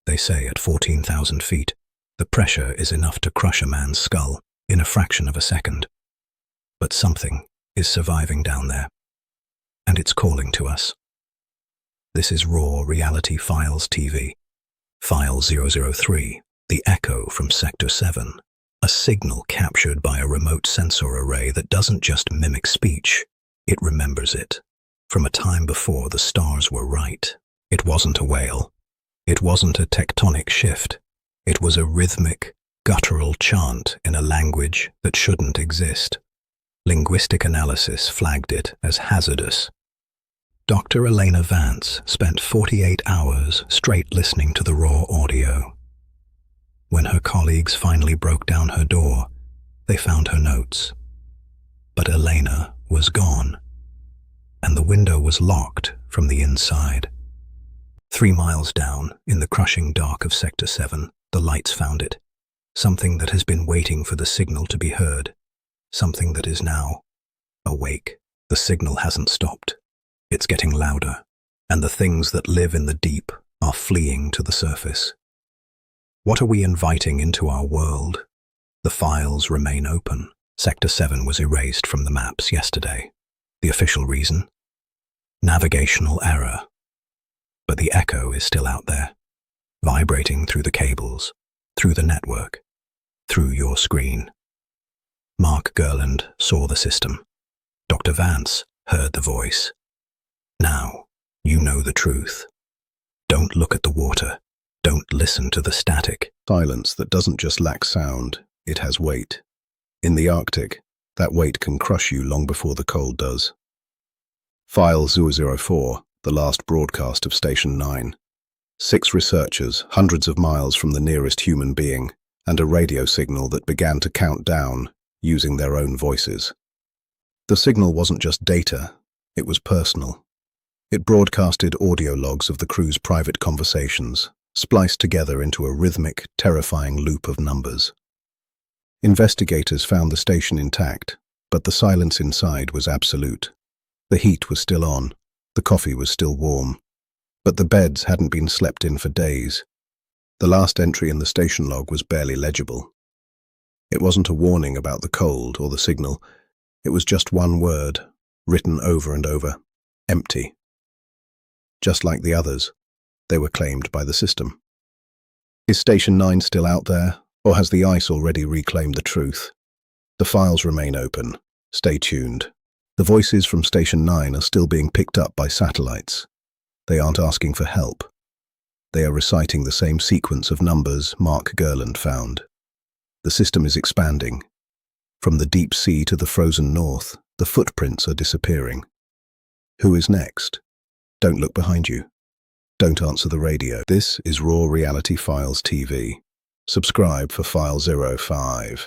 They say at 14,000 feet, the pressure is enough to crush a man's skull in a fraction of a second. But something is surviving down there, and it's calling to us. This is Raw Reality Files TV. File 003, the echo from Sector 7. A signal captured by a remote sensor array that doesn't just mimic speech, it remembers it. From a time before the stars were right. It wasn't a wail. It wasn't a tectonic shift. It was a rhythmic, guttural chant in a language that shouldn't exist. Linguistic analysis flagged it as hazardous. Dr. Elena Vance spent 48 hours straight listening to the raw audio. When her colleagues finally broke down her door, they found her notes. But Elena was gone, and the window was locked from the inside. 3 miles down, in the crushing dark of Sector 7, the lights found it. Something that has been waiting for the signal to be heard. Something that is now awake. The signal hasn't stopped. It's getting louder, and the things that live in the deep are fleeing to the surface. What are we inviting into our world? The files remain open. Sector 7 was erased from the maps yesterday. The official reason? Navigational error. But the echo is still out there, vibrating through the cables, through the network, through your screen. Mark Gerland saw the system. Dr. Vance heard the voice. Now, you know the truth. Don't look at the water. Don't listen to the static. Silence that doesn't just lack sound, it has weight. In the Arctic, that weight can crush you long before the cold does. File 004, the last broadcast of Station 9. 6 researchers, hundreds of miles from the nearest human being, and a radio signal that began to count down, using their own voices. The signal wasn't just data, it was personal. It broadcasted audio logs of the crew's private conversations, spliced together into a rhythmic, terrifying loop of numbers. Investigators found the station intact, but the silence inside was absolute. The heat was still on, the coffee was still warm, but the beds hadn't been slept in for days. The last entry in the station log was barely legible. It wasn't a warning about the cold or the signal, it was just one word, written over and over: empty. Just like the others, they were claimed by the system. Is Station 9 still out there, or has the ice already reclaimed the truth? The files remain open. Stay tuned. The voices from Station 9 are still being picked up by satellites. They aren't asking for help. They are reciting the same sequence of numbers Mark Gerland found. The system is expanding. From the deep sea to the frozen north, the footprints are disappearing. Who is next? Don't look behind you. Don't answer the radio. This is Raw Reality Files TV. Subscribe for File 05.